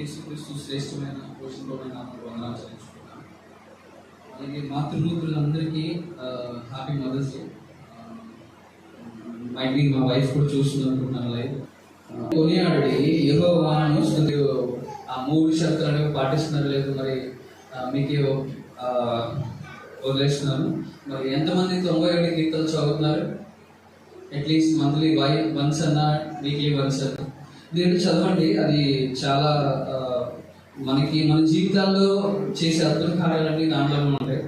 యేసుక్రీస్తు శ్రేష్టమైన పోషణమైన వందనాలు చెల్లించుకున్నాను. అలాగే మాతృమూర్తులందరికీ happy mother's day. Might be మా వైఫ్ కూడా చూస్తున్నట్టున్నాను లైవ్. కొనియాడి యెహోవాను స్తుతించు. ఆ 3 షరతులు అనేవి పాటిస్తున్నారు లేదు మరి మీకు వదిలేస్తున్నాను. మరి ఎంతమంది 97 కీర్తనలు చదువుతున్నారు? అట్లీస్ట్ మంత్లీ వన్స్ అన్నా వీక్లీ వన్స్ అన్నా దీంట్లో చదవండి. అది చాలా మనకి మన జీవితాల్లో చేసే అద్భుత కార్యాలన్నీ దాంట్లోనే ఉంటాయి.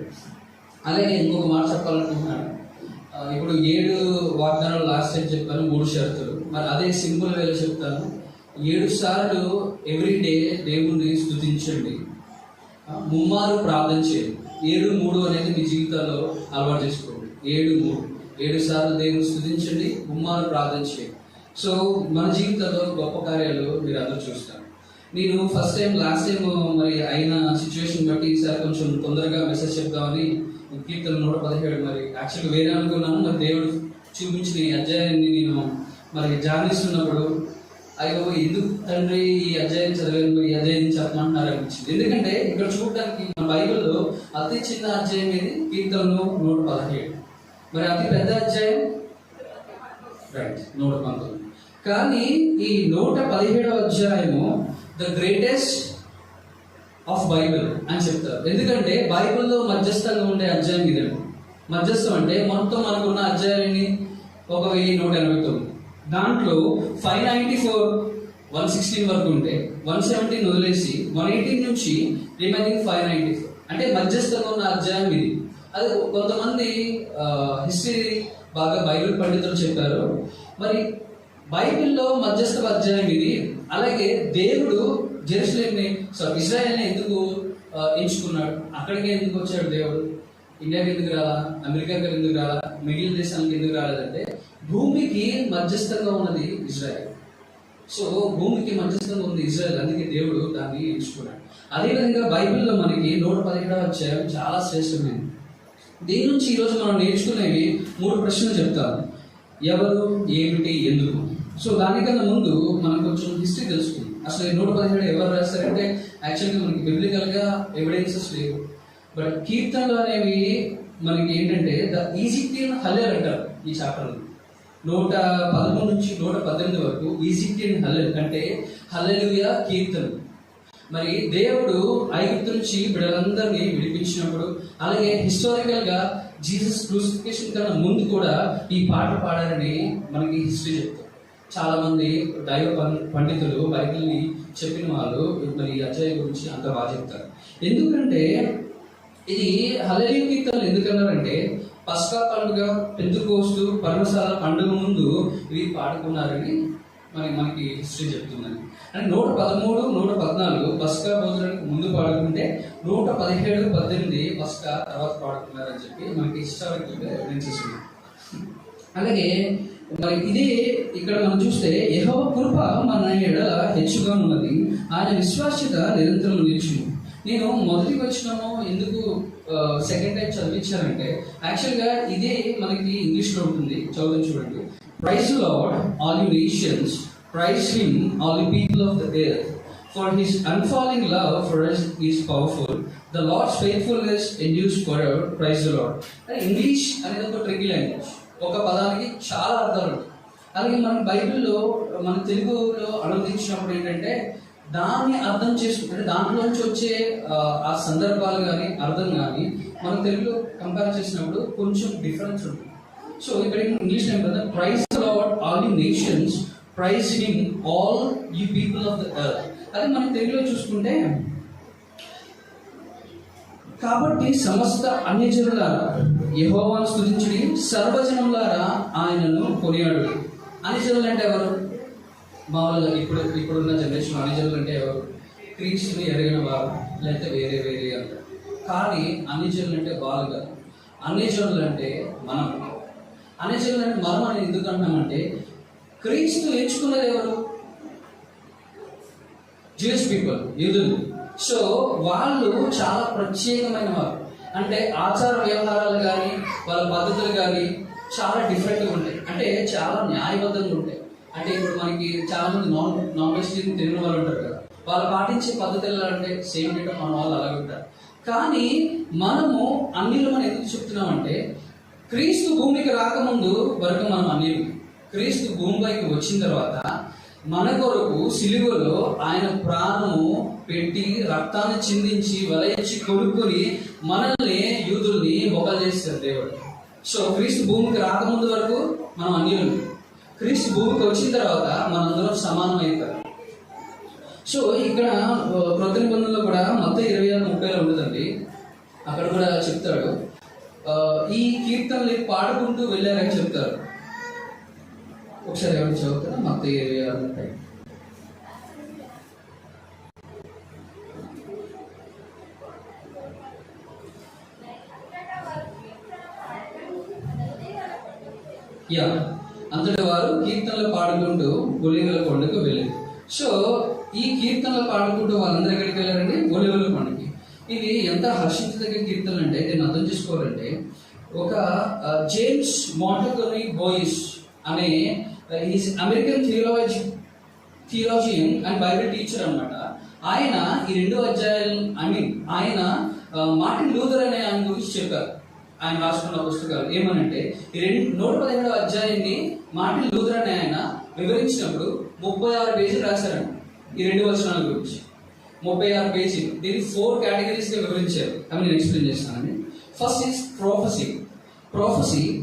అలాగే ఇంకొక మాట చెప్పాలనుకుంటున్నాను. ఇప్పుడు 7 వాగ్దానాలు లాస్ట్ టైం చెప్పాను, 3 షరతులు. మరి అదే సింపుల్ వేలో చెప్తాను. 7 సార్లు ఎవ్రీడే దేవుణ్ణి స్తుతించండి, ముమ్మారు ప్రార్థన చేయండి. 7-3 అనేది మీ జీవితాల్లో అలవాటు చేసుకోండి. 7 సార్లు దేవుని స్తుతించండి, ముమ్మారు ప్రార్థన చేయండి. సో మన జీవితంలో గొప్ప కార్యాలు మీరు అందరూ చూస్తారు. నేను లాస్ట్ టైం మరి అయిన సిచ్యువేషన్ బట్టి ఈసారి కొంచెం తొందరగా మెసేజ్ చెప్దామని కీర్తన 117 మరి యాక్చువల్గా వేరే అనుకున్నాను. మరి దేవుడు చూపించిన ఈ అధ్యాయాన్ని నేను మరి ధ్యానిస్తున్నప్పుడు అయ్యో ఎందుకు తండ్రి ఈ అధ్యాయం చదివాను, ఈ అధ్యాయం చెప్పమంటున్నారు అనిపించింది. ఎందుకంటే ఇక్కడ చూడడానికి మన బైబిల్లో అతి చిన్న అధ్యాయం ఏది? కీర్తనలు 117. మరి అతి పెద్ద అధ్యాయం రైట్ 119. కానీ ఈ 117వ అధ్యాయము ద గ్రేటెస్ట్ ఆఫ్ బైబిల్ అని చెప్తారు. ఎందుకంటే బైబిల్లో మధ్యస్థంగా ఉండే అధ్యాయం ఇదండి. మధ్యస్థం అంటే మొత్తం మనకున్న అధ్యాయాన్ని 1189. దాంట్లో 594 116 వరకు ఉంటే 117 వదిలేసి 118 నుంచి రిమైనింగ్ 594 అంటే మధ్యస్థంగా ఉన్న అధ్యాయం ఇది. అది కొంతమంది హిస్టరీ బాగా బైబిల్ పండితులు చెప్పారు. మరి బైబిల్లో మధ్యస్థ అధ్యాయం ఇది. అలాగే దేవుడు జెరూసలేంని ఇజ్రాయెల్ని ఎందుకు ఎంచుకున్నాడు? అక్కడికి ఎందుకు వచ్చాడు దేవుడు? ఇండియాకి ఎందుకు రాలా? అమెరికాకి ఎందుకు రాలా? మిగిలిన దేశానికి ఎందుకు రాలేదంటే భూమికి మధ్యస్థంగా ఉన్నది ఇజ్రాయెల్. సో భూమికి మధ్యస్థంగా ఉంది ఇజ్రాయెల్, అందుకే దేవుడు దాన్ని ఎంచుకున్నాడు. అదేవిధంగా బైబిల్లో మనకి 117వ అధ్యాయం చాలా శ్రేష్టమైనది. దీని నుంచి ఈరోజు మనం నేర్చుకునేవి 3 ప్రశ్నలు చెప్తాను. ఎవరు, ఏమిటి, ఎందుకు. సో దానికన్నా ముందు మనం కొంచెం హిస్టరీ తెలుసుకుందాం. అసలు 117 ఎవరు రాస్తారంటే యాక్చువల్గా మనకి బిబ్లికల్గా ఎవిడెన్సెస్ లేవు. బట్ కీర్తనలు అనేవి మనకి ఏంటంటే ద ఈజిప్టియన్ హల్లెల్ అంటారు. ఈ చాప్టర్లో 113 నుంచి 118 వరకు ఈజిప్టియన్ హల్లెల్ అంటే హల్లెలూయా కీర్తన. మరి దేవుడు ఐగుప్తు నుంచి బిడ్డలందరినీ విడిపించినప్పుడు, అలాగే హిస్టారికల్ గా జీసస్ క్రూసిఫికేషన్ కన్నా ముందు కూడా ఈ పాట పాడారని మనకి హిస్టరీ చెప్తారు. చాలా మంది దైవ పండితులు బైబిల్ని చెప్పిన వాళ్ళు మరి ఈ అధ్యాయం గురించి అంత బాగా చెప్తారు. ఎందుకంటే ఇది హల్లెలూయా కీర్తనలు ఎందుకన్నారంటే పస్కా పండుగ, పెంతెకోస్తు, పర్ణశాల పండుగ ముందు ఇవి పాడుకున్నారని మనకి హిస్టరీ చెప్తుందని. అంటే 113, 114 పస్కా భోజనానికి ముందు పాడుకుంటే 117, 18 పస్కా తర్వాత పాడుకున్నారని చెప్పి మనకి హిస్టారికల్గా ఎవిడెన్సెస్ ఉన్నాయి. అలాగే మరి ఇది ఇక్కడ మనం చూస్తే యెహోవా కృప మన ఎడల హెచ్చుగా ఉన్నది, ఆయన విశ్వాస్యత నిరంతరం నిలిచును. నేను మొదటి వచనము ఎందుకు సెకండ్ టైం చదివించానంటే యాక్చువల్గా ఇదే మనకి ఇంగ్లీష్లో ఉంటుంది. చదువుని చూడండి. Praise the Lord, all you nations, praise Him, all you people of the earth, for His unfailing love for us is powerful. The Lord's faithfulness endures forever. Praise the Lord. English అనేది ఒక tricky language. ఒక పదానికి చాలా అర్థాలు ఉంటాయి. అలాగే మన బైబిల్లో మన తెలుగులో అనువదించినప్పుడు ఏంటంటే దాన్ని అర్థం చేసుకుంటే దాంట్లోంచి వచ్చే ఆ సందర్భాలు కానీ అర్థం కానీ మన తెలుగులో కంపేర్ చేసినప్పుడు కొంచెం డిఫరెన్స్ ఉంటుంది. సో ఇక్కడ ఇంగ్లీష్ ఏం కదా, praise the Lord all you nations, praise him all you people of the earth. అదే మనం తెలుగులో చూసుకుంటే కాబట్టి సమస్త అన్యజనులారా యెహోవాను స్తుతించుడి, సర్వజనులారా ఆయనను కొనియాడుడి. అన్యజనులు అంటే ఎవరు? మామూలుగా ఇప్పుడున్న జనరేషన్ అన్యజనులు అంటే ఎవరు? క్రీస్తుని ఎరగిన వారు, లేకపోతే వేరే అంటారు. కానీ అన్యజనులు అంటే వాళ్ళు కాదు. అన్యజనులు అంటే మనం. అన్యజనులు అంటే మనం అని ఎందుకు అంటున్నామంటే క్రీస్తు ఎంచుకున్నది ఎవరు? జ్యూస్ పీపుల్, యూదులు. సో వాళ్ళు చాలా ప్రత్యేకమైన వారు. అంటే ఆచార వ్యవహారాలు కానీ వాళ్ళ పద్ధతులు కానీ చాలా డిఫరెంట్గా ఉంటాయి. అంటే చాలా న్యాయబద్ధంగా ఉంటాయి. అంటే ఇప్పుడు మనకి చాలా మంది నాన్ వెజిటేరియన్ తిరిగిన వాళ్ళు ఉంటారు కదా, వాళ్ళు పాటించే పద్ధతులు అంటే సేమ్ డేటో మన వాళ్ళు అలాగే ఉంటారు. కానీ మనము అన్యులు మనం ఎందుకు చెప్తున్నామంటే, క్రీస్తు భూమికి రాకముందు వరకు మనం అన్యులు. క్రీస్తు భూమిపైకి వచ్చిన తర్వాత మన కొరకు సిలువలో ఆయన ప్రాణము పెట్టి రక్తాన్ని చిందించి వలయించి కొనుక్కొని మనల్ని యూదుల్ని మొక్కలు చేస్తారు దేవుడు. సో క్రీస్తు భూమికి రాకముందు వరకు మనం అన్యులు. క్రీస్తు భూమికి వచ్చిన తర్వాత మనందరం సమానమైపోయారు. సో ఇక్కడ క్రొత్త నిబంధనలో కూడా మత్తయి 26:30 ఉంటుందండి. అక్కడ కూడా చెప్తాడు, ఈ కీర్తనలు పాడుకుంటూ వెళ్ళారని చెప్తారు. ఒకసారి ఎవరు చదువుతారా? మత్తయి 26:30. అంతటి వారు కీర్తనలు పాడుకుంటూ ఒలీవల కొండకు వెళ్ళారు. సో ఈ కీర్తనలు పాడుకుంటూ వాళ్ళందరూ ఎక్కడికి వెళ్ళారండి? ఒలీవల కొండకి. ఇవి ఎంత హర్షించదగ్గ కీర్తనలు అంటే, దీన్ని అర్థం చేసుకోవాలంటే, ఒక జేమ్స్ మాంటగోమరీ బోయిస్ అనే is American theologian and Bible teacher అనమాట. ఆయన ఈ 2 అధ్యాయాలు ఆయన మార్టిన్ లూథర్ అనే ఆయన గురించి చెప్పారు. ఆయన రాసుకున్న పుస్తకాలు ఏమనంటే, ఈ 117వ అధ్యాయాన్ని మార్టిన్ లూథర్ అనే ఆయన వివరించినప్పుడు 36 పేజీలు రాశారండి ఈ 2 వచనాల గురించి. 36 పేజీలు. దీన్ని 4 కేటగిరీస్ గా వివరించారు. అవి నేను ఎక్స్ప్లెయిన్ చేస్తానండి. First is ప్రొఫెసీ.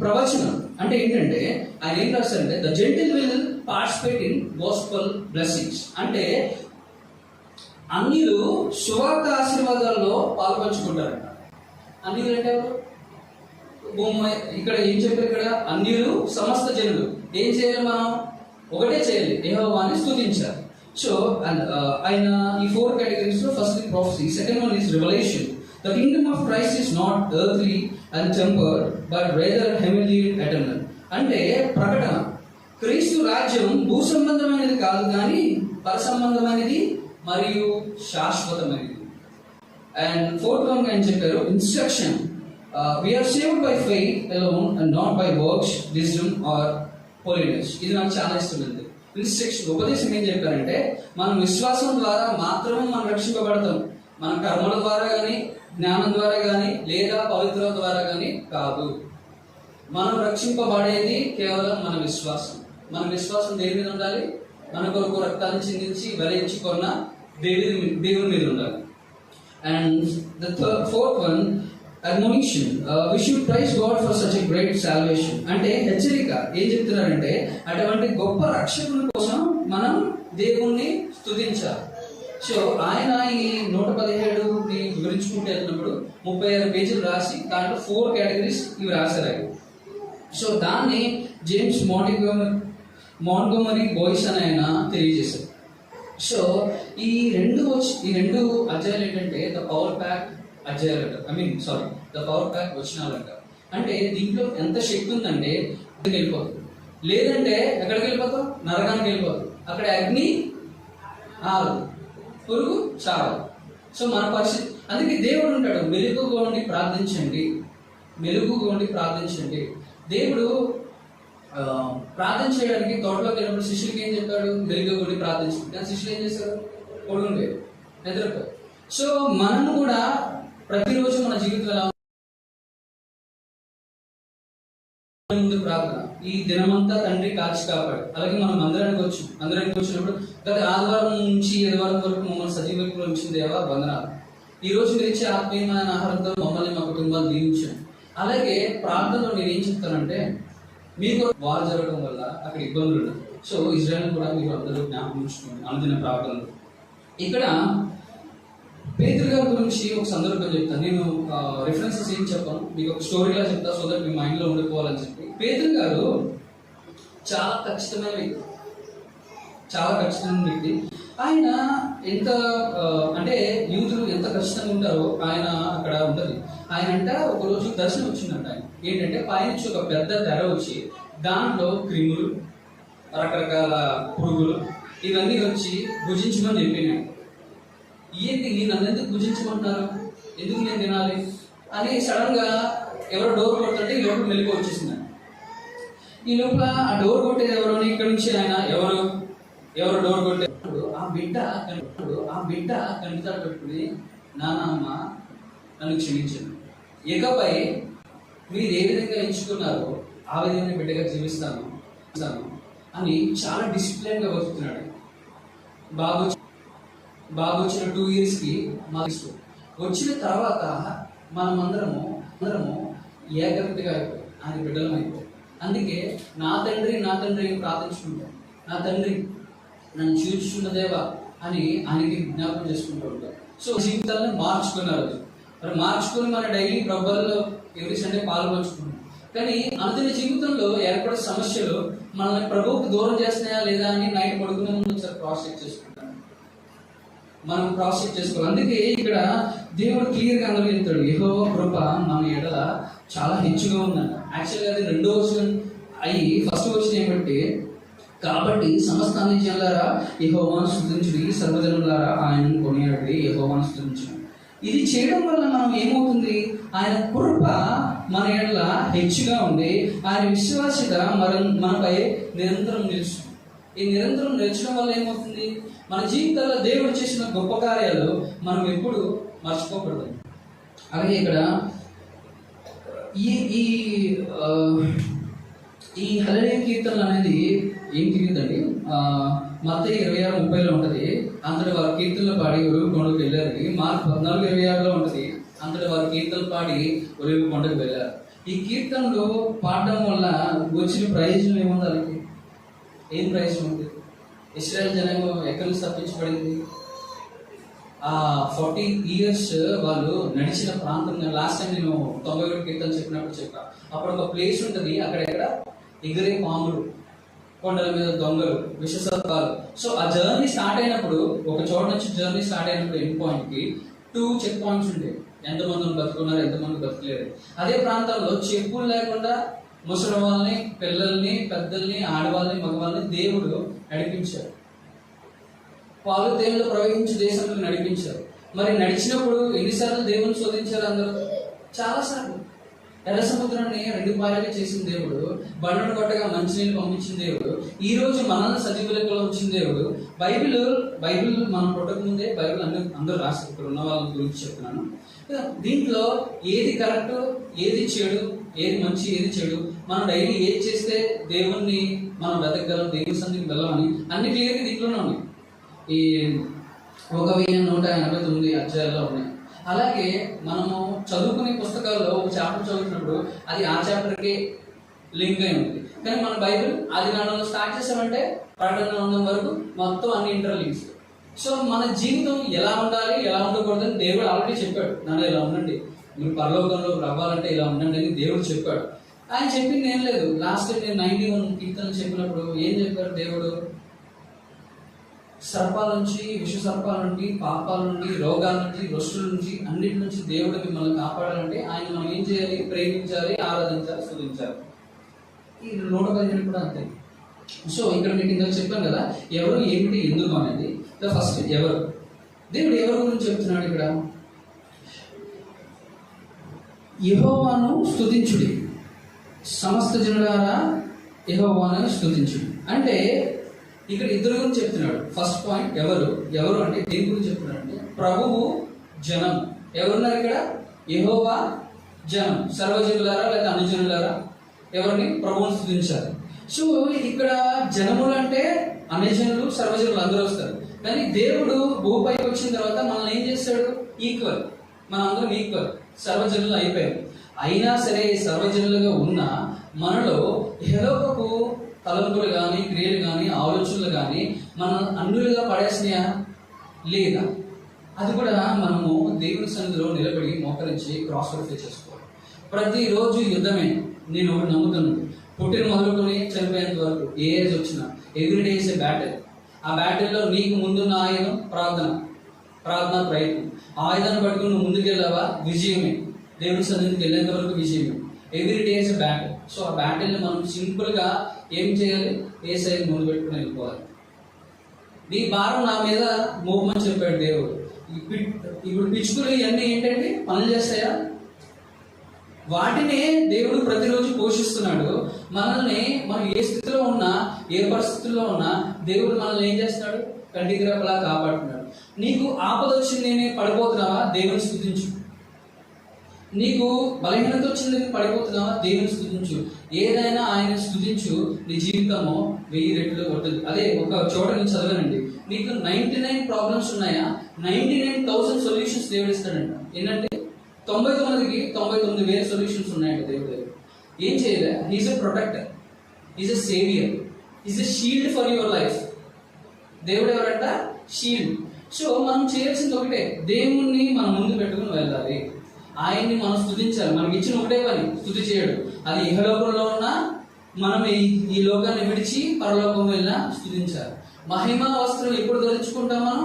ప్రవచనం అంటే ఏంటంటే, ఆయన ఏం రాశారంటే, the gentle will participate in gospel blessings. అంటే అన్యులు సువార్త ఆశీర్వాదాల్లో పాల్పంచుకుంటారంట. అన్యులు అంటే ఇక్కడ ఏం చెప్పారు? ఇక్కడ అన్యులు సమస్త జనులు ఏం చేయాలి? మనం ఒకటే చేయాలి, యెహోవాని స్తుతించాలి. సో ఆయన ఈ 4 కేటగిరీస్ లో first ప్రొఫెసీ, second one is revolution. The Kingdom of Christ is not earthly and tempered but rather heavenly and eternal. అంటే ప్రకటన, క్రీస్తు రాజ్యం భూ సంబంధమైనది కాదు కానీ పర సంబంధమైనది మరియు శాశ్వతమైనది. అండ్ ఫోర్త్ వన్ ఆయన చెప్పారు instruction. We are saved by faith alone and not by works, wisdom or holiness. ఇది నాకు చాలా ఇష్టమైంది. ఇన్స్ట్రక్షన్, ఉపదేశం ఏం చెప్పారంటే, మనం విశ్వాసం ద్వారా మాత్రమే మనం రక్షింపబడతాం. మన కర్మల ద్వారా కానీ, జ్ఞానం ద్వారా కానీ, లేదా పవిత్రత ద్వారా కానీ కాదు. మనం రక్షింపబడేది కేవలం మన విశ్వాసం. మన విశ్వాసం దేని మీద ఉండాలి? మన కొరకు రక్తాన్ని చిందించి వెలయించి కొన్న దేవుని మీద ఉండాలి. And the fourth one admonition. We should praise God for such a great salvation. అంటే హెచ్చరిక ఏం చెప్తున్నారంటే, అటువంటి గొప్ప రక్షకుని కోసం మనం దేవుణ్ణి స్తుతించాలి. సో ఆయన ఈ 117ని వివరించుకుంటూ వెళ్తున్నప్పుడు 36 పేజీలు రాసి దాంట్లో 4 కేటగిరీస్ ఇవి రాశారు. సో దాన్ని జేమ్స్ మాంట్గోమరీ బోయిస్ అని ఆయన తెలియజేశారు. సో ఈ రెండు అధ్యాయాలు ఏంటంటే ద పవర్ ప్యాక్ అధ్యాయాలు అంటారు. ద పవర్ ప్యాక్ వచనాలు అంటారు. అంటే దీంట్లో ఎంత శక్తి ఉందంటే వెళ్ళిపోతుంది, లేదంటే ఎక్కడికి వెళ్ళిపోతాం? నరకానికి వెళ్ళిపోతాం. అక్కడ అగ్ని ఆరదు, పురుగు చావదు. సో మన పరిస్థితి, అందుకే దేవుడు ఉంటాడు, మెలుగుగోండి ప్రార్థించండి. దేవుడు ప్రార్థన చేయడానికి తోటలోకి వెళ్ళినప్పుడు శిష్యులకి ఏం చెప్పాడు? మెలుగుగోండి ప్రార్థించండి. కానీ శిష్యులు ఏం చేశారు? పడుకుంటారు, నిద్రపోయారు. సో మనం కూడా ప్రతిరోజు మన జీవితంలో ముందు ప్రార్థన, ఈ దినమంతా తండ్రి కాచి కాపాడు. అలాగే మనం అందరానికి వచ్చినప్పుడు గత ఆదివారం నుంచి ఆదివారం వరకు మమ్మల్ని సజీవంలో ఉంచిన దేవా వందనాలు. ఈ రోజు మీరు ఇచ్చే ఆత్మీయమైన ఆహారంతో మమ్మల్ని మా కుటుంబాన్ని దీవించాను. అలాగే ప్రార్థనలో నేను ఏం చెప్తానంటే, మీకు వారు జరగడం వల్ల అక్కడ ఇబ్బందులు ఉన్నాయి. సో ఇజ్రాయెల్ కూడా మీరు అందరూ జ్ఞాపకం ఉంచుకోండి అనుదిన ప్రార్థనలు. ఇక్కడ పేతురు గారి గురించి ఒక సందర్భం చెప్తాను. నేను రిఫరెన్సెస్ ఏం చెప్పాను, మీకు ఒక స్టోరీలా చెప్తా, సో దట్ మీ మైండ్లో ఉండిపోవాలని చెప్పి. పేతురు గారు చాలా ఖచ్చితమైన వ్యక్తి. ఆయన ఎంత అంటే యూదులు ఎంత ఖచ్చితంగా ఉంటారో ఆయన అక్కడ ఉంటుంది. ఆయన అంటే ఒకరోజు దర్శనం వచ్చిందంట. ఆయన ఏంటంటే పైనుంచి ఒక పెద్ద తెర వచ్చి దాంట్లో క్రిములు, రకరకాల పురుగులు ఇవన్నీ వచ్చి భుజించమని చెప్పినాడు. ఏంటి నన్ను ఎందుకు భుజించమంటున్నారు, ఎందుకు నేను తినాలి అని సడన్ గా ఎవరో డోర్ కొడుతుంటే ఈ లోపల మెలుగు వచ్చేసింది. ఈ లోపల ఆ డోర్ కొట్టేది ఎవరు? ఇక్కడ నుంచి ఆయన ఎవరు డోర్ కొట్టేప్పుడు ఆ బిడ్డ వచ్చినప్పుడు ఆ బిడ్డ కంటితాడు పెట్టుకుని, నాన్న అమ్మ నన్ను క్షమించండి, ఇకపై మీరు ఏ విధంగా ఎంచుకున్నారో ఆ విధంగా బిడ్డగా జీవిస్తాను అని చాలా డిసిప్లిన్గా బతుకుతున్నాడు. బాబు వచ్చిన 2 yearsకి మాకు వచ్చిన తర్వాత మనమందరము ఏకగ్రతగా అయిపోయి ఆయన బిడ్డలం అయిపోయి. అందుకే నా తండ్రి ప్రార్థించుకుంటాం, నా తండ్రి నన్ను చూచుచున్న దేవా అని ఆయనకి జ్ఞాపకం చేసుకుంటూ ఉంటాం. సో జీవితాలను మార్చుకున్నారు. మరి మార్చుకుని మన డైలీ ప్రభువులో ఎవ్రీ సండే పాల్గొంచుకుంటాం. కానీ అనుదిన జీవితంలో ఏర్పడే సమస్యలు మనల్ని ప్రభువుకు దూరం చేస్తున్నాయా లేదా అని నైట్ పడుకునే ముందు ఒకసారి క్రాస్ చెక్ చేసుకుంటాం. మనం క్రాస్ చెక్ చేసుకోవాలి. అందుకే ఇక్కడ దేవుడు క్లియర్గా అందరూ చెప్తాడు, యెహోవా కృప మన ఎడల చాలా హెచ్చుగా ఉందంట. యాక్చువల్గా అది 2వ వచనం అయ్యి 1st వచనం ఏమంటే, కాబట్టి సమస్త అన్ని జనులారా యెహోవాను స్తుతించుడి, సర్వజనులారా ఆయనను కొనియాడుడి, యెహోవాను స్తుతించుడి. ఇది చేయడం వల్ల మనం ఏమవుతుంది, ఆయన కృప మన ఎడల హెచ్చుగా ఉండి ఆయన విశ్వాసత మనపై నిరంతరం నిలుస్తుంది. ఈ నిరంతరం నిలిచడం వల్ల ఏమవుతుంది, మన జీవితాల్లో దేవుడు చేసిన గొప్ప కార్యాలు మనం ఎప్పుడు మర్చిపోకూడదు. అలాగే ఇక్కడ ఈ హల్లెలూయా కీర్తనలు అనేది ఏం తెలియదండి. మత్తయి 26:30 ఉంటుంది, అంతటి వారు కీర్తనలు పాడి ఒలివ కొండకు వెళ్ళారు. మార్కు 14:26 ఉంటుంది, అంతటి వారు కీర్తనలు పాడి ఒలివ కొండకు వెళ్ళారు. ఈ కీర్తనలు పాడడం వల్ల వచ్చిన ప్రయోజనం ఏముంది? వాళ్ళకి ఏం ప్రయోజనం ఉంది? ఇశ్రాయేల్ జనాంగం ఎక్కడి నుంచి తప్పించబడింది? 40 years వాళ్ళు నడిచిన ప్రాంతం. లాస్ట్ టైం నేను 91 కీర్తన చెప్పినప్పుడు అప్పుడు ఒక ప్లేస్ ఉంటుంది, అక్కడెక్కడ ఎగిరే పాములు, కొండల మీద దొంగలు, విషసర్పాలు. సో ఆ జర్నీ స్టార్ట్ అయినప్పుడు, ఒక చోట నుంచి జర్నీ స్టార్ట్ అయినప్పుడు ఎండ్ పాయింట్కి 2 చెక్ పాయింట్స్ ఉంటాయి. ఎంతమంది బతుకున్నారు, ఎంతమంది బతుకులేరు. అదే ప్రాంతంలో చెప్పులు లేకుండా ముసలి వాళ్ళని, పిల్లల్ని, పెద్దల్ని, ఆడవాళ్ళని, మగవాళ్ళని దేవుడు నడిపించారు. పాలు తేనెలు ప్రవహించి దేశంలో నడిపించారు. మరి నడిచినప్పుడు ఎన్నిసార్లు దేవుని శోధించారు అందరూ? చాలాసార్లు. ఎర్ర సముద్రాన్ని 2 పాయలుగా చేసిన దేవుడు, బండను కొట్టగా మంచినీళ్ళు పంపించిన దేవుడు, ఈ రోజు మనల్ని సజీవ లెక్కలో ఉంచిన దేవుడు. బైబిల్ మనం పుట్టక ముందే బైబిల్ అందరూ రాశారు. ఇక్కడ ఉన్న వాళ్ళ గురించి చెప్తున్నాను. దీంట్లో ఏది కరెక్ట్, ఏది చెడు, ఏది మంచి, ఏది చెడు, మనం డైలీ ఏది చేస్తే దేవుణ్ణి మనం వెతకగలం, దేవుని సన్నిధికి వెళ్ళమని అన్ని క్లియర్గా దీంట్లోనే ఉన్నాయి. ఈ 1189 అధ్యాయాల్లో ఉన్నాయి. అలాగే మనము చదువుకునే పుస్తకాల్లో ఒక చాప్టర్ చదువుతున్నప్పుడు అది ఆ చాప్టర్కి లింక్ అయి ఉంది. కానీ మన బైబిల్ ఆదికాండంలో స్టార్ట్ చేసామంటే ప్రకటన గ్రంథం వరకు మొత్తం అన్ని ఇంటర్లింక్స్. సో మన జీవితం ఎలా ఉండాలి, ఎలా ఉండకూడదని దేవుడు ఆల్రెడీ చెప్పాడు. నన్ను ఇలా ఉండండి, మీరు పరలోకంలో రావాలంటే ఇలా ఉండండి అని దేవుడు చెప్పాడు. ఆయన చెప్పింది ఏం లేదు. లాస్ట్ టైం నేను 91 కీర్తనలు చెప్పినప్పుడు ఏం చెప్పారు దేవుడు? సర్పాల నుంచి, విష సర్పాల నుండి, పాపాల నుండి, రోగాల నుంచి, రొస్టుల నుంచి, అన్నిటి నుంచి దేవుడు మిమ్మల్ని కాపాడాలంటే ఆయన మనం ఏం చేయాలి? ప్రేమించాలి, ఆరాధించాలి, స్తుతించాలి. ఈ 115 కూడా అంతే. సో ఇక్కడ మీకు ఇందాక చెప్పాను కదా, ఎవరు, ఏమిటి, ఎందుకు అనేది. ఫస్ట్ ఎవరు, దేవుడు ఎవరి గురించి చెప్తున్నాడు ఇక్కడ? యెహోవాను స్తుతించుడి, సమస్త జనులారా యెహోవాను స్తుతించుడి. అంటే ఇక్కడ ఇద్దరు గురించి చెప్తున్నాడు. ఫస్ట్ పాయింట్ ఎవరు అంటే దేని గురించి చెప్తున్నాడు అంటే ప్రభువు, జనం. ఎవరున్నారు ఇక్కడ? యెహోవా, జనం. సర్వజనులారా లేదా అన్ని జనులారా ఎవరిని? ప్రభువుని స్తుతించాలి. సో ఇక్కడ జనములు అంటే అన్ని జనులు, సర్వజనులు అందరూ వస్తారు. కానీ దేవుడు భూపైకి వచ్చిన తర్వాత మనల్ని ఏం చేస్తాడు? ఈక్వల్. మనం అందరం ఈక్వల్, సర్వజనులు అయిపోయాం. అయినా సరే సర్వజనులుగా ఉన్న మనలో హెరోకకు తలంపులు కానీ, క్రియలు కానీ, ఆలోచనలు కానీ మనం అన్నులుగా పడేసినాయా లేదా? అది కూడా మనము దేవుని సన్నిధిలో నిలబడి మోకరించి క్రాస్ వెరిఫై చేసుకోవాలి. ప్రతిరోజు యుద్ధమే. నేను ఒకటి నమ్ముతున్నాను, పుట్టిన మొదలుకొని చనిపోయేంత వరకు ఏ ఏజ్ వచ్చినా ఎవ్రీడే ఇస్ ఏ బ్యాటిల్. ఆ బ్యాటిల్లో నీకు ముందున్న ఆయుధం ప్రార్థన, ప్రయత్నం. ఆయుధాన్ని పట్టుకుని నువ్వు ముందుకెళ్ళావా, విజయమే. దేవుని సన్నిధికి వెళ్ళేంత వరకు విజయమే. Everyday is a battle. So ఆ బ్యాటిల్ని మనం సింపుల్గా ఏం చేయాలి? ఏ సైడ్ ముందు పెట్టుకుని వెళ్ళిపోవాలి. నీ భారం నా మీద మోపమని చెప్పాడు దేవుడు. ఇప్పుడు పిచ్చుకులు ఇవన్నీ ఏంటంటే పనులు చేస్తాయా? వాటినే దేవుడు ప్రతిరోజు పోషిస్తున్నాడు. మనల్ని మనం ఏ స్థితిలో ఉన్నా, ఏ పరిస్థితుల్లో ఉన్నా దేవుడు మనల్ని ఏం చేస్తున్నాడు? కంటికి రెప్పలా కాపాడుతున్నాడు. నీకు ఆపద వచ్చింది నేనే పడిపోతున్నావా, దేవుని స్తుతించు. నీకు బలహీనత వచ్చిందని పడిపోతున్నావా, దేవుని స్తుతించు. ఏదైనా ఆయన స్తుతించు, నీ జీవితము 1000 రెట్లు ఉంటుంది. అదే ఒక చోట నేను చదివానండి, నీకు 99 ప్రాబ్లమ్స్ ఉన్నాయా, 99,000 సొల్యూషన్స్ దేవుడు ఇస్తాడంట. ఏంటంటే 99కి 99,000 సొల్యూషన్స్ ఉన్నాయంట దేవుడు దగ్గర. ఏం చేయలే, he's a protector, is a saviour, is a shield for your life. దేవుడు ఎవరంట, షీల్డ్. సో మనం చేయాల్సింది ఒకటే, దేవుణ్ణి మనం ముందు పెట్టుకుని వెళ్ళాలి, ఆయన్ని మనం స్తుతించాలి. మనకి ఇచ్చిన ఒకటే పని, స్తుతి చేయడం. అది ఇహలోకంలో ఉన్నా మనం ఈ లోకాన్ని విడిచి పరలోకం వెళ్ళినా స్తుతించాలి. మహిమ వస్త్రం ఎప్పుడు ధరించుకుంటాం మనం,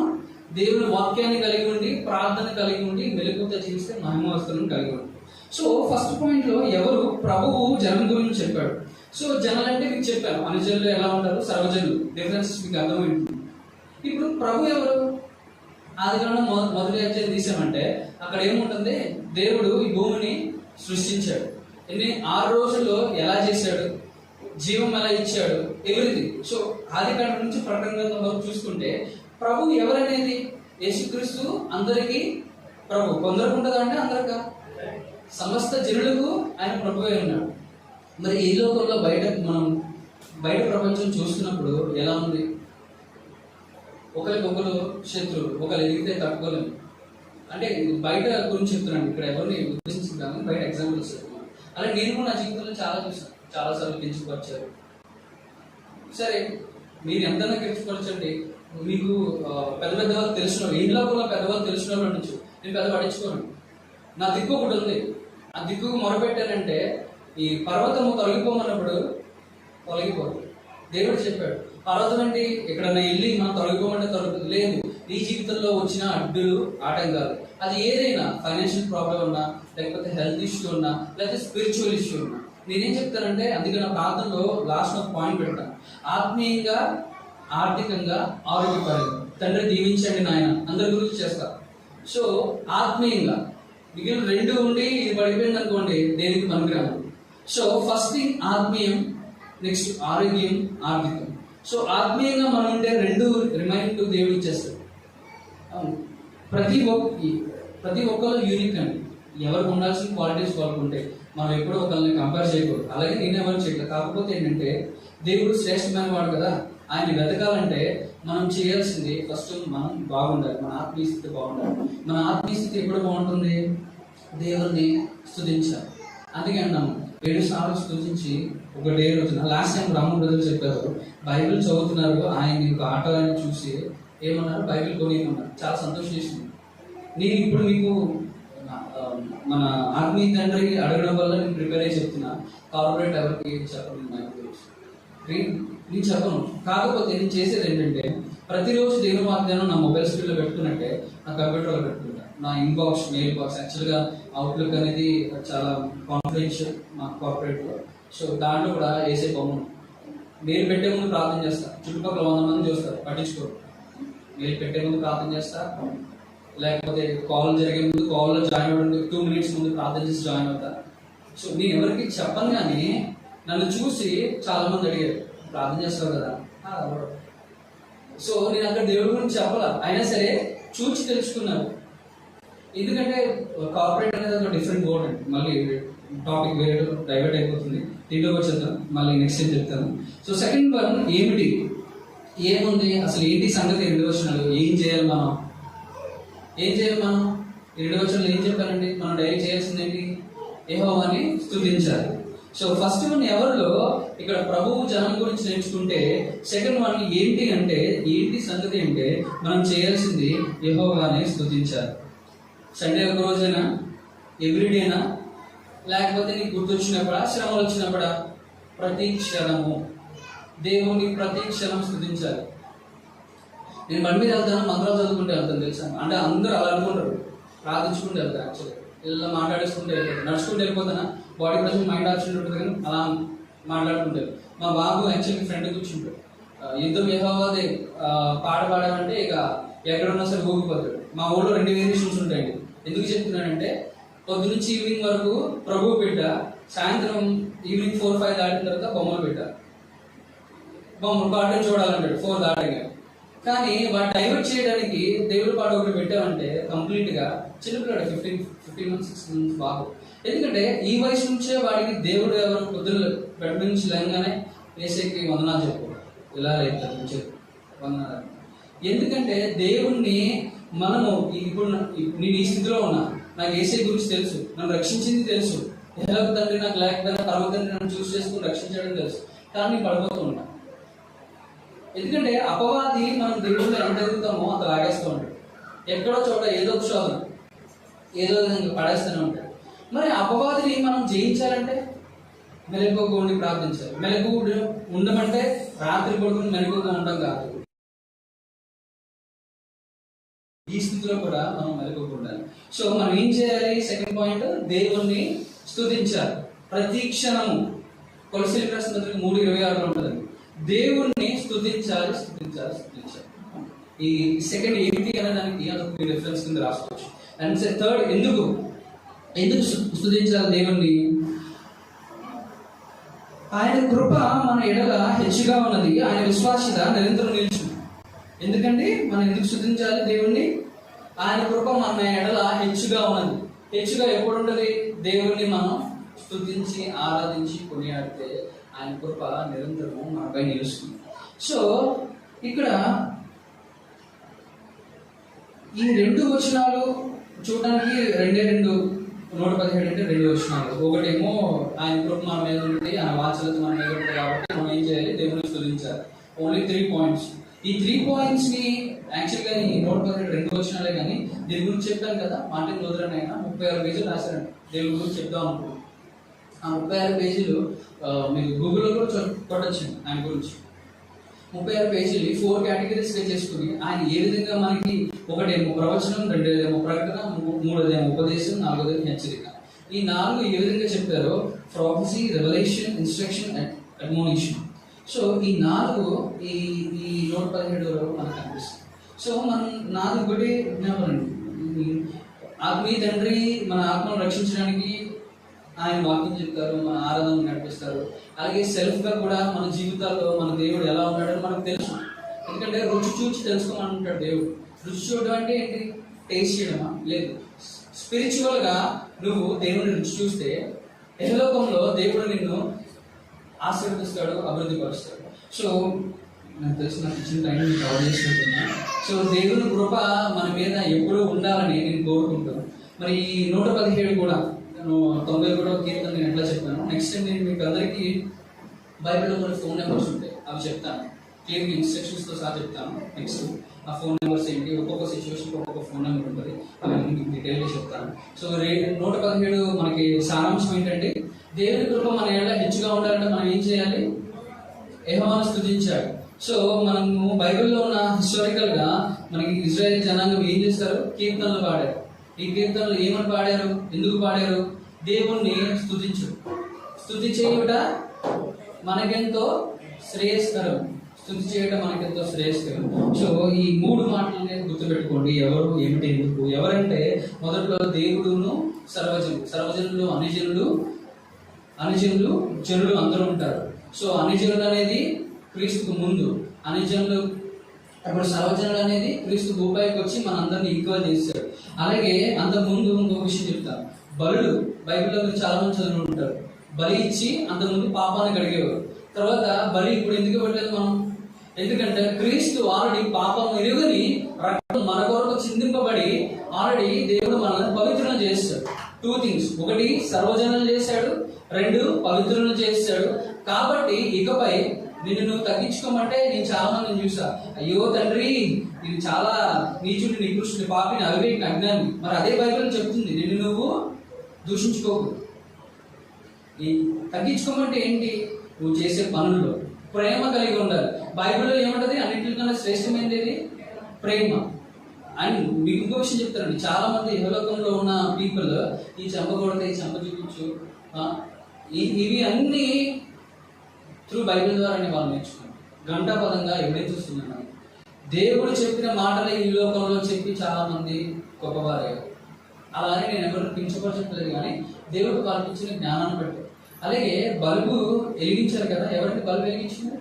దేవుని వాక్యాన్ని కలిగి ఉండి, ప్రార్థన కలిగి ఉండి, మెలకువతో జీవిస్తే మహిమ వస్త్రం కలిగి ఉండి. సో ఫస్ట్ పాయింట్ లో ఎవరు, ప్రభువు జనం గురించి చెప్పాడు. సో జనాలంటే మీకు చెప్పాను, అనుజనులు ఎలా ఉంటారు, సర్వజనులు, డిఫరెన్సెస్ మీకు అర్థమైంది. ఇప్పుడు ప్రభు ఎవరు? ఆదికాండం మొదటి అధ్యాయం తీసామంటే అక్కడ ఏముంటుంది, దేవుడు ఈ భూమిని సృష్టించాడు. 6 రోజుల్లో ఎలా చేశాడు, జీవం ఎలా ఇచ్చాడు, ఎవ్రీథింగ్. సో ఆదికాండం నుంచి ప్రకటన గ్రంథం వరకు చూసుకుంటే ప్రభు ఎవరనేది, యేసుక్రీస్తు అందరికీ ప్రభు. కొందరికి ఉంటుందా అంటే అందరికా, సమస్త జనులకు ఆయన ప్రభువే ఉన్నాడు. మరి ఈ లోకంలో మనం బయట ప్రపంచం చూస్తున్నప్పుడు ఎలా ఉంది, ఒకరికొకరు శత్రువులు, ఒకరు ఎదిగితే తట్టుకోలేము. అంటే బయట గురించి చెప్తున్నాను, ఇక్కడ ఎవరిని ఉద్దేశించుకుంటాను, బయట ఎగ్జాంపుల్స్ చెప్తున్నాను. అలా నేను కూడా నా జీవితంలో చాలా చూసాను, చాలాసార్లు కించపరిచారు. సరే, మీరు ఎంతైనా కించపరచండి, మీకు పెద్ద పెద్ద వాళ్ళు తెలిసిన, ఇంట్లో కూడా పెద్దవాళ్ళు తెలిసిన వాళ్ళు ఉండొచ్చు, నేను పెద్ద పట్టించుకోను. నా దిక్కు ఒకటి ఉంది, ఆ దిక్కుకు మొరపెట్టానంటే ఈ పర్వతము తొలగిపోమన్నప్పుడు తొలగిపోదు. దేవుడు చెప్పాడు, పర్వతం అంటే ఎక్కడన్నా వెళ్ళి మనం తొలగిపోమంటే తొలగదు. లేదు, నీ జీవితంలో వచ్చిన అడ్డులు, ఆటంకాలు, అది ఏదైనా ఫైనాన్షియల్ ప్రాబ్లం ఉన్నా, లేకపోతే హెల్త్ ఇష్యూ ఉన్నా, లేకపోతే స్పిరిచువల్ ఇష్యూ ఉన్నా, నేనేం చెప్తానంటే, అందుకే నా ప్రాంతంలో లాస్ట్ ఒక పాయింట్ పెడతాను, ఆత్మీయంగా, ఆర్థికంగా, ఆరోగ్యపరంగా తండ్రి దీవించండి నాయన, అందరి గురించి చేస్తా. సో ఆత్మీయంగా మిగిలిన 2 ఉండి ఇది పడిపోయింది అనుకోండి, దేనికి పనికిరాదు. సో ఫస్ట్ థింగ్ ఆత్మీయం, నెక్స్ట్ ఆరోగ్యం, ఆర్థికం. సో ఆత్మీయంగా మనం ఉంటే 2 రిమైండ్ దేవుడు ఇచ్చేస్తాడు. ప్రతి ఒక్కరు యూనిక్ అండి, ఎవరికి ఉండాల్సిన క్వాలిటీస్ వాళ్ళకు ఉంటాయి. మనం ఎప్పుడూ ఒకరిని కంపేర్ చేయకూడదు, అలాగే నేను ఎవరు చేయలేదు. కాకపోతే ఏంటంటే దేవుడు శ్రేష్టమైన వాడు కదా, ఆయన వెతకాలంటే మనం చేయాల్సింది ఫస్ట్ మనం బాగుండాలి, మన ఆత్మీయ స్థితి బాగుండాలి. మన ఆత్మీయ స్థితి ఎప్పుడు బాగుంటుంది, దేవుణ్ణి స్తుతించాలి. అందుకే అన్నాము 7 సార్లు స్తుతించి ఒకటే రోజున. లాస్ట్ టైం రాము బ్రదర్ చెప్పారు, బైబిల్ చదువుతున్నారు, ఆయన ఒక ఆటో అని చూసి ఏమన్నారు, బైబిల్ కొనియమన్నారు. చాలా సంతోషం చేసింది. నేను ఇప్పుడు మీకు మన ఆత్మీయ తండ్రి అడగడం వల్ల నేను ప్రిపేర్ అయ్యి చెప్తున్నా. కార్పొరేట్ ఎవరికి చెప్పను, నేను చెప్పను. కాకపోతే నేను చేసేది ఏంటంటే, ప్రతిరోజు దేవుని వాగ్దానం నా మొబైల్ స్క్రీన్లో పెట్టుకున్నట్టే నా కంప్యూటర్లో పెట్టుకుంటా. నా ఇన్బాక్స్, మెయిల్ బాక్స్, యాక్చువల్గా అవుట్లుక్ అనేది చాలా కాన్ఫిడెన్షియల్ మా కార్పొరేట్లో. సో దాంట్లో కూడా వేసే బొమ్మ మీరు పెట్టే ముందు ప్రార్థన చేస్తా. చుట్టుపక్కల 100 మంది చూస్తారు, పట్టించుకోరు. మీరు పెట్టే ముందు ప్రార్థన చేస్తా, లేకపోతే కాల్ జరిగే ముందు, కాల్లో జాయిన్ అవ్వడానికి 2 మినిట్స్ ముందు ప్రార్థన చేసి జాయిన్ అవుతా. సో నేను ఎవరికి చెప్పను, కానీ నన్ను చూసి చాలా మంది అడిగారు, ప్రార్థన చేస్తావు కదా. సో నేను అక్కడ దేవుడి గురించి చెప్పాల, అయినా సరే చూసి తెలుసుకున్నారు. ఎందుకంటే కార్పొరేట్ అనేది ఒక డిఫరెంట్ వర్డ్ అండి. మళ్ళీ టాపిక్ వేరే డైవర్ట్ అయిపోతుంది, దీంట్లోకి వచ్చేద్దాం, మళ్ళీ నెక్స్ట్ ఏం చెప్తాను. సో సెకండ్ వన్ ఏమిటి, ఏముంది అసలు, ఏంటి సంగతి, 2 వచనాలు. ఏం చేయాలి మనం, ఏం చేయాలి మనం, 2 వచనాలు ఏం చెప్పారండి, మనం డైలీ చేయాల్సింది ఏంటి, యెహోవాని స్తుతించాలి. సో ఫస్ట్ వన్ ఎవరిలో ఇక్కడ ప్రభువు జనం గురించి నేర్చుకుంటే, సెకండ్ వన్ ఏంటి అంటే, ఏంటి సంగతి అంటే మనం చేయాల్సింది యెహోవాని స్తుతించాలి. సండే ఒక రోజైనా, ఎవ్రీడేనా, లేకపోతే నీకు గుర్తొచ్చినప్పుడా, శ్రమలు వచ్చినప్పుడా, ప్రతి క్షణము దేవుని ప్రతి క్షణం స్తుతించాలి. నేను బండి మీద వెళ్తాను, మంత్రాలు చదువుకుంటూ వెళ్తాను, తెలుసా. అంటే అందరూ అలా అనుకుంటారు, ప్రార్థించుకుంటూ వెళ్తారు. యాక్చువల్లీ ఇలా మాట్లాడేసుకుంటూ వెళ్ళిపోతారు, నడుచుకుంటూ వెళ్ళిపోతానా, బాడీ ప్రెషర్, మైండ్ ఆప్షన్ ఉంటుంది, కానీ అలా మాట్లాడుకుంటారు. మా బాబు యాక్చువల్లీ ఫ్రెండ్ కూర్చుంటాడు, యుద్ధం యెహోవాదే పాట పాడామంటే ఇక ఎక్కడున్నా సరే ఊగిపోతాడు. మా ఊళ్ళో 2 వేరియేషన్స్ ఉంటాయండి. ఎందుకు చెప్తున్నానంటే, పొద్దు నుంచి ఈవినింగ్ వరకు ప్రభువు పెట్ట, సాయంత్రం ఈవినింగ్ 4-5 దాటిన తర్వాత బొమ్మలు పెట్ట, బొమ్మలు పాటలు చూడాలంటాడు 4 దాటగా. కానీ వాడు డైవర్ట్ చేయడానికి దేవుడి పాట ఒకటి పెట్టామంటే కంప్లీట్గా చిన్నపిల్లాడు 15 months 16 months బాబు. ఎందుకంటే ఈ వయసు నుంచే వాడికి దేవుడు ఎవరు పొద్దున్న బెడ్ నుంచి లేగానే ఏసైకి వందనాలు చెప్పు, ఇలా లేదు చెప్పు వందనాలు. ఎందుకంటే దేవుణ్ణి మనము ఇప్పుడు నేను ఈ స్థితిలో ఉన్నా, నాకు ఏసై గురించి తెలుసు, నన్ను రక్షించింది తెలుసు, ఎలా తండ్రి నాకు లేకపోయినా పరమ తండ్రి నన్ను చూస్ చేసుకుని రక్షించడం తెలుసు, కానీ పడిపోతూ ఉంటాం. ఎందుకంటే అపవాది మనం దేవుడిని ఎంత ఎదుగుతామో అంత లాగేస్తూ ఉంటాడు. ఎక్కడో చోట ఏదో ఒక శోధన ఏదో విధంగా పడేస్తూనే ఉంటాడు. మరి అపవాదిని మనం జయించాలంటే మెలకువగా ఉండి ప్రార్థించాలి. మెలకువ ఉండమంటే రాత్రి పడుకుని మెలకువగా ఉండడం కాదు, ఈ స్థితిలో కూడా మనం మెలకువగా ఉండాలి. సో మనం ఏం చేయాలి? సెకండ్ పాయింట్, దేవుణ్ణి స్తుతించాలి ప్రతి క్షణము. కొలస్సీయులకు రాసిన పత్రిక 3:26 ఉంటుందండి. దేవుణ్ణి స్తుతించాలి, స్తుతించాలి, స్తుతించాలి. ఈ సెకండ్ ఏంటి అనేదానికి అదొక రిఫరెన్స్ కింద రాసుకోవచ్చు. అండ్ థర్డ్, ఎందుకు స్తుతించాలి దేవుణ్ణి? ఆయన కృప మన ఎడల హెచ్చుగా ఉన్నది, ఆయన విశ్వాస్యత నిరంతరం నిలుచుంది. ఎందుకండి మనం ఎందుకు స్తుతించాలి దేవుణ్ణి? ఆయన కృప మన ఎడల హెచ్చుగా ఉన్నది. హెచ్చుగా ఎప్పుడు ఉంటుంది? దేవుణ్ణి మనం స్తుతించి ఆరాధించి కొనియాడితే ఆయన కృప నిరంతరము మనపై నిలుస్తుంది. సో ఇక్కడ ఈ 2 వచనాలు చూడడానికి 117 అంటే 2 వచనాలు. ఒకటేమో ఆయన కృప మన మీద ఉంటుంది, ఆయన వాత్సల్యత మన మీద ఉంటుంది, కాబట్టి మనం ఏం చేయాలి? దేవుని స్తుతించాలి. Only 3 points. ఈ 3 points ని యాక్చువల్గా ఈ 117 2 వచనాలే, కానీ దీని గురించి చెప్పాను కదా, మార్టిన్ లూథరన్ అయినా 36 పేజీలు రాశారండి దేవుని గురించి చెప్దాం అనుకుంటున్నాను. ఆ 36 పేజీలు మీరు గూగుల్లో కూడా కొట్టచ్చు. ఆయన గురించి 36 పేజీలు 4 కేటగిరీస్గా చేసుకుని ఆయన ఏ విధంగా మనకి, ఒకటేమో ప్రవచనం, రెండోదేమో ప్రకటన, మూడోదేమో ఉపదేశం, నాలుగోదేమో హెచ్చరిక. ఈ 4 ఏ విధంగా చెప్పారో ప్రాఫెసీ, రెవల్యూషన్, ఇన్స్ట్రక్షన్, అడ్మోనిషన్. సో ఈ 4 ఈ 117 మనకు కనిపిస్తుంది. సో మనం 4 ఒకటి విజ్ఞాపనం. ఆత్మీయ తండ్రి మన ఆత్మను రక్షించడానికి ఆయన వాక్యం చెప్తారు, మన ఆరాధన నడిపిస్తారు. అలాగే సెల్ఫ్గా కూడా మన జీవితాల్లో మన దేవుడు ఎలా ఉన్నాడని మనకు తెలుసు. ఎందుకంటే రుచి చూచి తెలుసుకోమంటాడు దేవుడు. రుచి చూడడం అంటే ఏంటి? టేస్ట్ చేయడమా? లేదు. స్పిరిచువల్గా నువ్వు దేవుని రుచి చూస్తే యెహోలోకంలో దేవుడు నిన్ను ఆశీర్వదిస్తాడు, అభివృద్ధి పరుస్తాడు. సో నాకు తెలిసి నాకు ఇచ్చిన టైం కవర్ చేసుకుంటున్నా. సో దేవుని కృప మన మీద ఎప్పుడూ ఉండాలని నేను కోరుకుంటాను. మరి ఈ 117 కూడా 90 కీర్తన నేను ఎట్లా చెప్పాను. నెక్స్ట్ టైం నేను మీకు అందరికీ బైబిల్లో కొన్ని ఫోన్ నెంబర్స్ ఉంటాయి, అవి చెప్తాను. క్లియర్గా ఇన్స్ట్రక్షన్స్తో సహా చెప్తాను. నెక్స్ట్ ఆ ఫోన్ నెంబర్స్ ఏంటి, ఒక్కొక్క సిచ్యువేషన్కి ఒక్కొక్క ఫోన్ నెంబర్ ఉంటుంది, అవి మీకు డీటెయిల్గా చెప్తాను. సో 117 మనకి సారాంశం ఏంటంటే, దేవుని కృప మన ఏళ్ళ హెచ్చుగా ఉండాలంటే మనం ఏం చేయాలి? యెహోవాను స్తుతించాలి. సో మనము బైబిల్లో ఉన్న హిస్టారికల్గా మనకి ఇజ్రాయెల్ జనాంగం ఏం చేస్తారు? కీర్తనలు పాడారు. ఈ కీర్తనలు ఏమని పాడారు? ఎందుకు పాడారు? దేవుణ్ణి స్తుతించు. స్తుతి చేయుట మనకెంతో శ్రేయస్కరం. స్తుతి చేయడం మనకెంతో శ్రేయస్కరం. సో ఈ 3 మాటలనే గుర్తుపెట్టుకోండి. ఎవరు, ఏమిటి, ఎందుకు. ఎవరంటే మొదట్లో దేవుడును సర్వజనులు, అనుజనులు, జనులు అందరూ ఉంటారు. సో అనుజనులు అనేది క్రీస్తుకు ముందు, అనుజనులు ఇప్పుడు సర్వజనులు అనేది క్రీస్తు భూపాయికి వచ్చి మన అందరినీ ఈక్వల్ చేశాడు. అలాగే అంతకుముందు ఇంకొక విషయం చెప్తాను. బలులు బైబిల్లో మీరు చాలా మంది చదువు ఉంటారు. బలి ఇచ్చి అంతకుముందు పాపాన్ని కడిగేవారు. తర్వాత బలి ఇప్పుడు ఎందుకు ఇవ్వట్లేదు మనం? ఎందుకంటే క్రీస్తు ఆల్రెడీ పాపం ఎరుగని రక్తం మన కొరకు చిందింపబడి ఆల్రెడీ దేవుడు మనల్ని పవిత్రం చేస్తాడు. 2 things. ఒకటి సర్వజనులు చేశాడు, 2 పవిత్రులను చేశాడు. కాబట్టి ఇకపై నిన్ను నువ్వు తగ్గించుకోమంటే నేను చాలా మందిని చూసా, అయ్యో తండ్రి ఇది చాలా నీచుడి, నికృష్టుడి, పాపిని, అవివేకిని, అజ్ఞాని. మరి అదే బైబిల్ చెప్తుంది, నిన్ను నువ్వు దూషించుకోకు. తగ్గించుకోమంటే ఏంటి? నువ్వు చేసే పనుల్లో ప్రేమ కలిగి ఉండాలి. బైబిల్లో ఏమంటది? అన్నింటికన్నా శ్రేష్టమైనది ప్రేమ. అండ్ మీకు ఇంకో విషయం చెప్తారండి, చాలా మంది యెహోలోకంలో ఉన్న పీపుల్ ఈ చెంప కొడితే, ఈ చెంప చూపించు, ఇవి అన్నీ త్రూ బైబిల్ ద్వారా వాళ్ళు నేర్చుకున్నారు. గంటాపదంగా ఎవిడెన్స్ వస్తున్నాను. దేవుడు చెప్పిన మాటలే ఈ లోకంలో చెప్పి చాలా మంది గొప్పవారయ్యారు. అలానే నేను ఎవరు కించపరచట్లేదు, కానీ దేవుడు వాళ్ళకి ఇచ్చిన జ్ఞానాన్ని బట్టి. అలాగే బల్బు వెలిగించారు కదా, ఎవరికి బల్బు వెలిగించింది?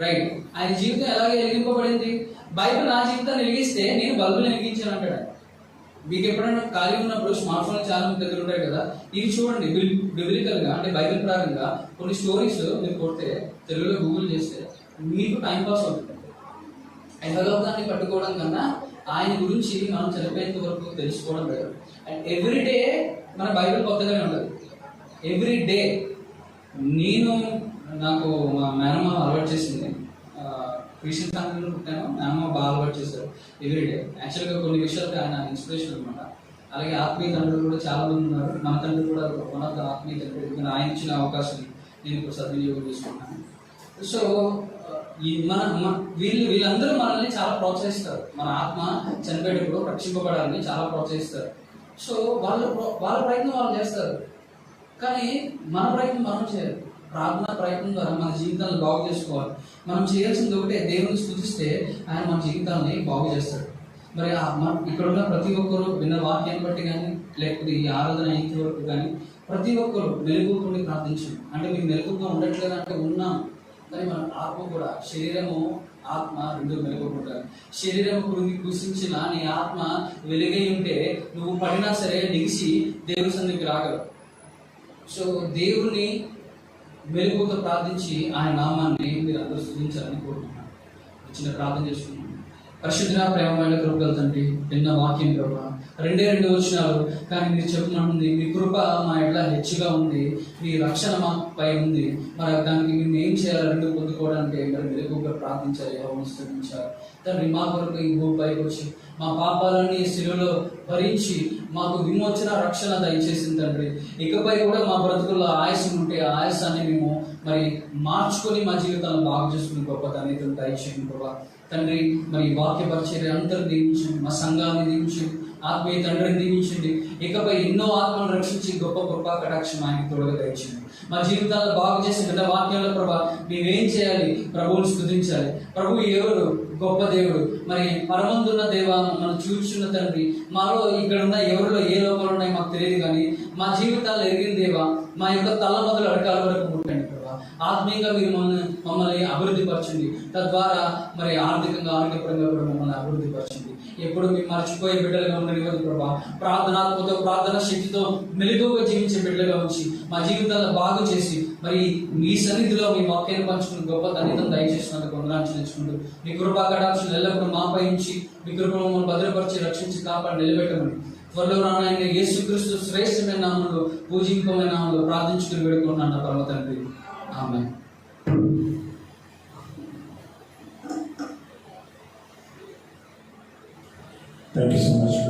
రైట్. ఆయన జీవితం ఎలాగే వెలిగింపబడింది? బైబిల్ నా జీవితాన్ని వెలిగిస్తే నేను బల్బులు వెలిగించాను అంటాడు. మీకు ఎప్పుడైనా ఖాళీ ఉన్నప్పుడు స్మార్ట్ ఫోన్ చాలా మంది దగ్గర ఉంటాయి కదా, ఇవి చూడండి. బిబ్లికల్గా అంటే బైబిల్ ప్రకారంగా కొన్ని స్టోరీస్ మీరు కొడితే తెలుగులో గూగుల్ చేస్తే మీకు టైంపాస్ అవుతుంది. యెహోవాని పట్టుకోవడం కన్నా ఆయన గురించి మనం చనిపోయేంత వరకు తెలుసుకోవడం లేదు. అండ్ ఎవ్రీడే మన బైబిల్ కొత్తగానే ఉండదు. ఎవ్రీడే నాకు మా మేనమ్మ అలవాటు చేసింది. క్రిస్టియన్ ఫ్యామిలీలో పుట్టాను, మేనమ్మ బాగా అలవాటు చేశారు ఎవ్రీడే. యాక్చువల్గా కొన్ని విషయాలకి ఆయన ఇన్స్పిరేషన్ అనమాట. అలాగే ఆత్మీయ తండ్రులు కూడా చాలా మంది ఉన్నారు. మన తండ్రి కూడా వన్ ఆఫ్ ద ఆత్మీయ తండ్రి. ఆయన ఇచ్చిన అవకాశం నేను ఇప్పుడు సద్వినియోగం చేసుకుంటాను. సో వీళ్ళందరూ మనల్ని చాలా ప్రోత్సహిస్తారు. మన ఆత్మ చనిపోయేటప్పుడు రక్షింపబడాలని చాలా ప్రోత్సహిస్తారు. సో వాళ్ళ ప్రయత్నం వాళ్ళు చేస్తారు, కానీ మన ప్రయత్నం మనం చేయాలి. ప్రార్థన ప్రయత్నం ద్వారా మన జీవితాన్ని బాగు చేసుకోవాలి. మనం చేయాల్సింది ఒకటే, దేవుని స్తుతిస్తే ఆయన మన జీవితాన్ని బాగు చేస్తాడు. మరి ఇక్కడ ఉన్న ప్రతి ఒక్కరు విన్న వాక్యాన్ని బట్టి కానీ, లేకపోతే ఈ ఆరాధన అయ్యేంత వరకు కానీ ప్రతి ఒక్కరు మెలుగుకొని ప్రార్థించండి. అంటే మీకు మెలుగుగా ఉండట్లేదు అంటే ఉన్నాం, కానీ మన ఆత్మ కూడా, శరీరము ఆత్మ రెండు మెలుగుకుంటారు. శరీరం కృషించిన నీ ఆత్మ వెలుగై ఉంటే నువ్వు పడినా సరే నిగిసి దేవుని సన్నిధికి రాగలవు. సో దేవుని మెలుగుతో ప్రార్థించి ఆయన నామాన్ని మీరు అందరూ స్తుతించాలని కోరుకుంటున్నాను. చిన్న ప్రార్థన చేసుకున్నాను. పరిశుద్ధ ప్రేమమైన కృపగల తండ్రి, విన్న వాక్యం ప్రభా 2 వచనాలు, కానీ మీరు చెప్తున్నట్టుంది మీ కృప మా ఎట్లా హెచ్చుగా ఉంది, మీ రక్షణ మాపై ఉంది. మరి దానికి మేము ఏం చేయాలి? 2 పొందుకోవడానికి మరి మెలుగుగా ప్రార్థించాలి, యెహోవాను స్తుతించాలి. తండ్రి మా కొరకు ఈ భూమిపైకి వచ్చి మా పాపాలన్నీ శిలువలో భరించి మాకు విమోచన రక్షణ దయచేసింది తండ్రి. ఇకపై కూడా మా బ్రతుకుల్లో ఆయాసం ఉంటే ఆ ఆయాసాన్ని మేము మరి మార్చుకొని మా జీవితాలను బాగు చేసుకుని గొప్ప ధన్యతను దయచేయండి ప్రభా. తండ్రి మరి వాక్య పరిచర్య అందరూ దీవించండి, మా సంఘాన్ని దీవించండి, ఆత్మీయ తండ్రిని దీవించండి. ఇకపై ఎన్నో ఆత్మలను రక్షించి గొప్ప కృపా కటాక్షం ఆయన తోడుగా దయచేయండి. మా జీవితాలను బాగు చేసి విన్న వాక్యంలో ప్రభా మేమేం చేయాలి? ప్రభువుని స్తుతించాలి. ప్రభు ఎవరు? గొప్ప దేవుడు, మరి పరమందున్న దేవ, మనం చూచున్న తండ్రి. మాలో ఇక్కడ ఉన్న ఎవరిలో ఏ లోపాలు ఉన్నాయో మాకు తెలియదు, కానీ మా జీవితాలు ఎరిగిన దేవా, మా యొక్క తల మొదలు అడకాల వరకు ముట్టండి ప్రభా. ఆత్మీయంగా మీరు మమ్మల్ని అభివృద్ధి పరచండి. తద్వారా మరి ఆర్థికంగా ఆరోగ్యపరంగా కూడా మమ్మల్ని అభివృద్ధి పరచండి. ఎప్పుడు మేము మర్చిపోయే బిడ్డలుగా ఉండనివ్వదు ప్రభా. ప్రార్థనాత్మతో, ప్రార్థన శక్తితో మెలుగుగా జీవించే బిడ్డలుగా ఉంచి మా జీవితాలను బాగు చేసి మరి మీ సన్నిధిలో మీ వాక్యాన్ని పంచుకుని గొప్ప ధన్యతను దయచేసినందుకు వందనాలు చెల్లించుకుంటూ మీ కృపా కటాక్షలు ఎల్లప్పుడూ మాపై ఉంచి మీ కృపను మమ్మల్ని భద్రపరిచి రక్షించి కాపాడి నిలబెట్టమని త్వరలో రానాయన యేసుక్రీస్తు శ్రేష్టమైన నామంలో, పూజింపమైన నామంలో ప్రార్థించుకుని వేడుకుంటున్నాను పరమ తండ్రి. ఆమేన్. థ్యాంక్ యూ సో మచ్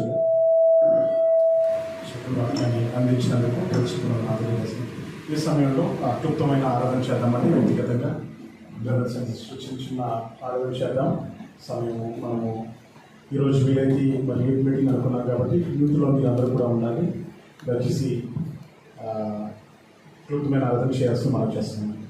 వాక్యాన్ని అందించినందుకు తెలుసుకున్నాను. ఈ సమయంలో క్లుప్తమైన ఆరాధన చేద్దామని వ్యక్తిగతంగా బ్రదర్స్ అండ్ సిస్టర్స్ చిన్న ఆరాధన చేద్దాం. సమయము మనము ఈరోజు వీలైతే మరి యూత్ మీటింగ్ అనుకున్నాం కాబట్టి యూత్లో మీరు అందరూ కూడా ఉండాలి. దయచేసి క్లుప్తమైన ఆరాధన చేయాల్సి మనం చేస్తున్నాం.